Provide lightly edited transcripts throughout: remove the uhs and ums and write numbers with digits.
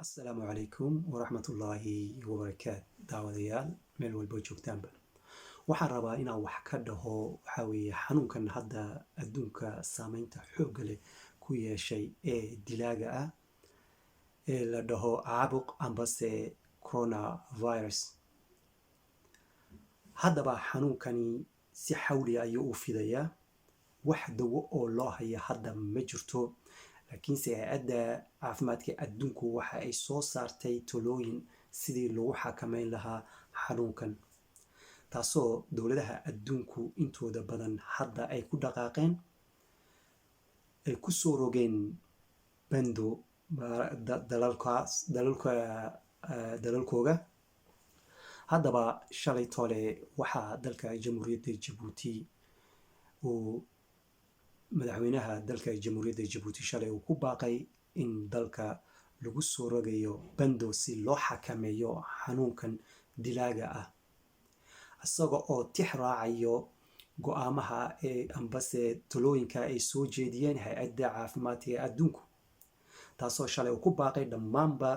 asalaamu calaykum waraxmatullaahi wabarakaatu daawadayaal meel walbo joogtaanba waxaan rabaa inaan wax ka dhaho waxaa weeye xanuunkan hadda adduunka saameynta xoogga leh ku yeeshay ee dilaaga ah ee la dhaho caabuq ambase coronavirus. haddaba xanuunkani si xawli ayuu u fidayaa, wax dawo oo loo haya hadda ma jirto, laakiinse hay-adda caafimaadka adduunku waxa ay soo saartay talooyin sidii lagu xakameyn lahaa xanuunkan, taasoo dowladaha adduunku intooda badan hadda ay ku dhaqaaqeen, ay ku soo rogeen bando dalalkooga. haddaba shalay tole waxaa dalka jamhuuriyadda jabuuti madaxweynaha dalka jamhuuriyadda jabuuti shalay uu ku baaqay in dalka lagu soo rogayo bando si loo xakameeyo xanuunkan dilaaga ah, isaga oo tix raacayo go-aamaha ambase talooyinka ay soo jeediyeen hay-adda caafimaadka ee adduunku, taasoo shalay uu ku baaqay dhammaanba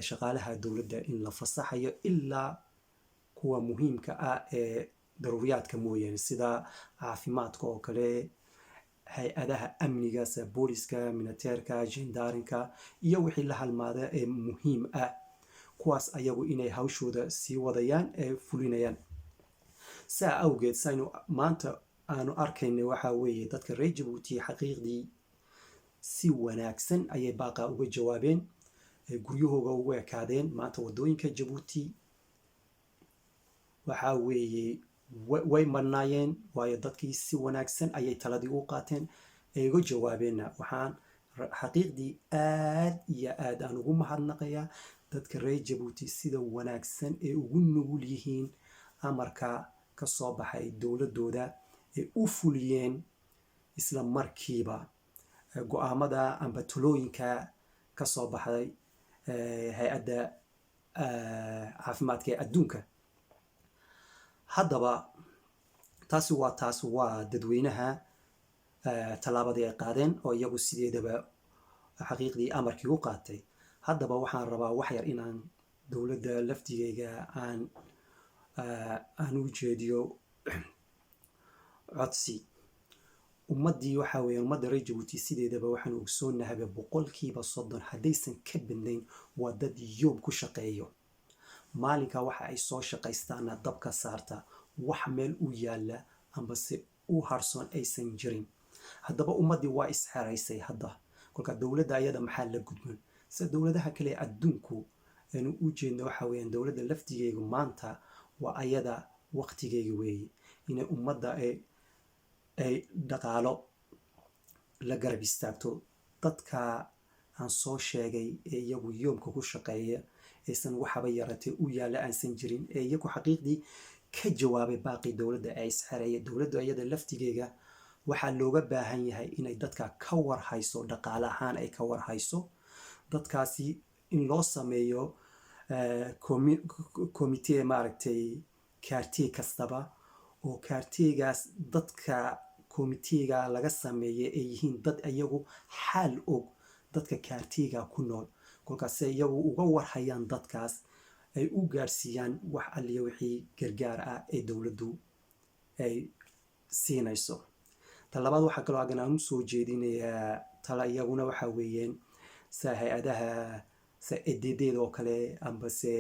shaqaalaha dowladda in la fasaxayo ilaa kuwa muhiimka ah ee daruuriyaadka mooyaane, sida caafimaadka oo kale, hay-adaha amniga sida booliska, militeerka, jendaarinka iyo wixii la halmaada ee muhiim ah, kuwaas ayagu inay hawshooda sii wadayaan ee fulinayaan. saa awgeed saynu maanta aanu arkayna waxaa weeye dadka reer jabuuti xaqiiqdii si wanaagsan ayay baaqa uga jawaabeen, guryahooga ugu ekaadeen. maanta wadooyinka jabuuti waxaa weeye way marnaayeen, waayo dadkii si wanaagsan ayay taladii u qaateen ay uga jawaabeenna. waxaan xaqiiqdii aad iyo aad aan ugu mahadnaqayaa dadka reer jabuuti sida wanaagsan ee ugu nugul yihiin amarka ka soo baxay dowladooda ee u fuliyeen isla markiiba go-aamada amba talooyinka ka soo baxday hay-adda caafimaadka ee adduunka. haddaba taas waa dadweynaha tallaabadii ay qaadeen oo iyagu sideedaba xaqiiqdii amarkii u qaatay. haddaba waxaan rabaa wax yar inaan dowladda laftigeyga aan u jeediyo codsi. ummaddii waxaa weeye ummadda reer jabuuti sideedaba waxaanu ogsoonahay 30% haddaysan ka badnayn waa dad yoob ku shaqeeyo. maalinka waxa ay soo shaqaystaana dabka saarta, wax meel u yaala ambase u harsoon aysan jirin. haddaba ummaddii waa isxeraysay. hadda kolka dowladda ayada maxaa la gudban sida dowladaha kale ee adduunku aanu u jeedna waxa weeyaan dowladda laftigeygu maanta waa ayada waqtigeyga weeye inay ummadda ay dhaqaalo la garab istaagto. dadka aan soo sheegay ee iyagu yoomka ku shaqeeya aysan waxaba yaratay u yaalla aansan jirin ee iyagu xaqiiqdii ka jawaabay baaqii dowladda ay isxereeyay. dowladdu ayada laftigeyga waxaa looga baahan yahay inay dadka ka warhayso, dhaqaale ahaan ay ka warhayso. dadkaasi in loo sameeyo komitee maaragtay kaartee kastaba, oo kaarteegaas dadka komiteega laga sameeyay ay yihiin dad iyagu xaal og dadka kaarteega ku nool, kolkaase iyagu uga warhayaan dadkaas ay u gaarsiiyaan wax alliya wixii gargaar ah ee dowladdu ay siinayso. talabaad waxaa kaloo agan aan u soo jeedinayaa tala iyaguna waxaa weeyeen sa hay-adaha sa ededeeda oo kale ambase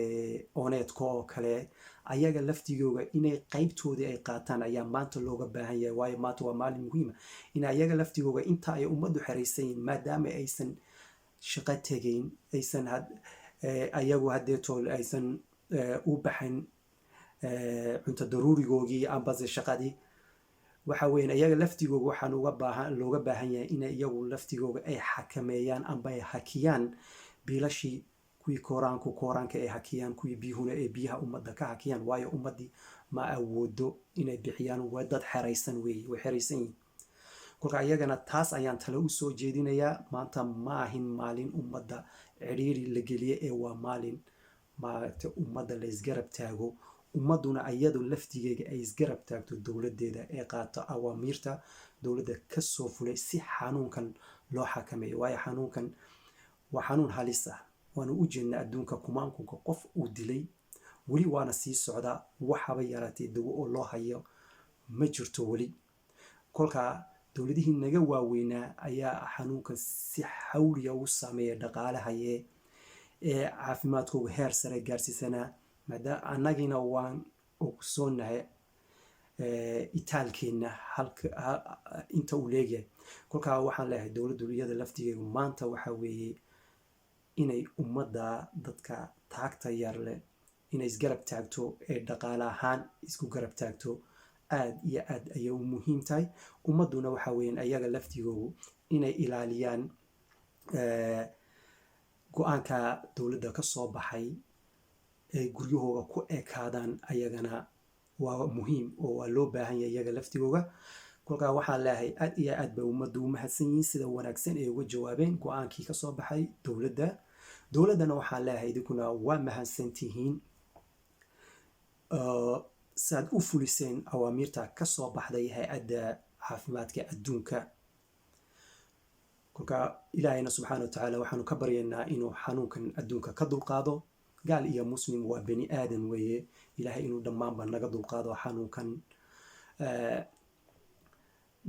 oneedka oo kale, ayaga laftigooga inay qaybtoodii ay qaataan ayaa maanta looga baahan yahay, waayo maanta waa maalin muhiima in ayaga laftigooga inta ay ummaddu xeraysan yihiin maadaama aysan shaqo tegayn, aysan ayagu haddeetool aysan u baxayn cunto daruurigoogii ambase shaqadii, waxa weeyaan ayaga laftigooga waxaan looga baahan yahay in iyagu laftigooga ay xakameeyaan amba ay hakiyaan biilashii, kuwii kooraanka ay hakiyaan, kuwii biyuhuna ay biyaha ummadda ka hakiyaan, waayo ummaddii ma awoodo inay bixiyaan, waa dad xeraysan weeye, way xeraysan yihiin. kolka iyagana taas ayaan tale u soo jeedinayaa. maanta ma ahin maalin ummadda cidhiiri la geliye ee waa maalin maaragtay ummadda la isgarab taago, ummadduna iyadu laftigeega ay isgarab taagto dowladeeda ee qaato awaamiirta dowladda kasoo fulay si xanuunkan loo xakameeyo, waayo xanuunkan waa xanuun halis ah, waanu u jeednaa adduunka kumaankunka qof uu dilay weli waana sii socdaa, waxaba yaraatee dawo oo loo hayo ma jirto weli. kolkaa dowladihii naga waaweynaa ayaa xanuunkan si xawliya u saameeya dhaqaalahayee ee caafimaadkooga heer sare gaarsiisanaa. annagiina waan ogsoonahay itaalkeenna inta uu leegyahay. kolkaa waxaan leeyahay dowladdu iyada laftigeedu maanta waxa weeye inay ummadda dadka taagta yar leh inay isgarab taagto ee dhaqaale ahaan isku garab taagto aad iyo aad ayay u muhiim tahay. ummadduna waxa weeyaan ayaga laftigoodu inay ilaaliyaan go-aanka dowladda ka soo baxay ee guryahooga ku ekaadaan ayagana waa muhiim oo waa loo baahan yahay iyaga laftigooga. kolkaa waxaan leeyahay aad iyo aad bay ummaddu u mahadsan yihiin sida wanaagsan ay uga jawaabeen go-aankii ka soo baxay dowladdana waxaan leeyahay idinkuna waa mahadsantihiin saad u fuliseen awaamiirta ka soo baxday hay-adda caafimaadka adduunka. kolkaa ilaahayna subxaana wa tacaala waxaanu ka baryaynaa inuu xanuunkan adduunka ka dulqaado. gaal iyo muslim waa bani aadan weeye, ilaahay inuu dhammaanba naga dulqaado xanuunkan,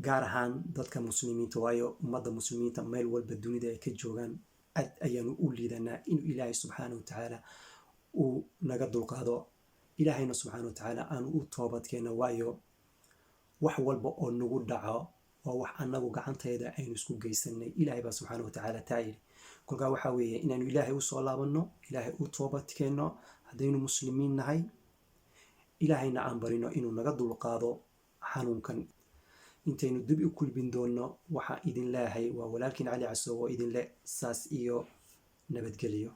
gaar ahaan dadka muslimiinta, waayo ummadda muslimiinta meel walba dunida ay ka joogaan aad ayaanu u liidanaa inuu ilaahay subxaana wa tacaala uu naga dulqaado. ilaahayna subxaana wa tacaala aanu u toobadkeena, waayo wax walba oo nagu dhaco waa wax annagu gacanteeda aynu isku geysanay. ilaahay baa subxaana wa tacaala taa yidhi. kolkaa waxaa weeye inaanu ilaahay usoo laabanno, ilaahay u toobadkeenno haddaynu muslimiin nahay, ilaahayna aan barino inuu naga dulqaado xanuunkan. intaynu dib u kulbin doonno waxaa idin leeyahay waa walaalkiin cali casow oo idin leh saas iyo nabadgelyo.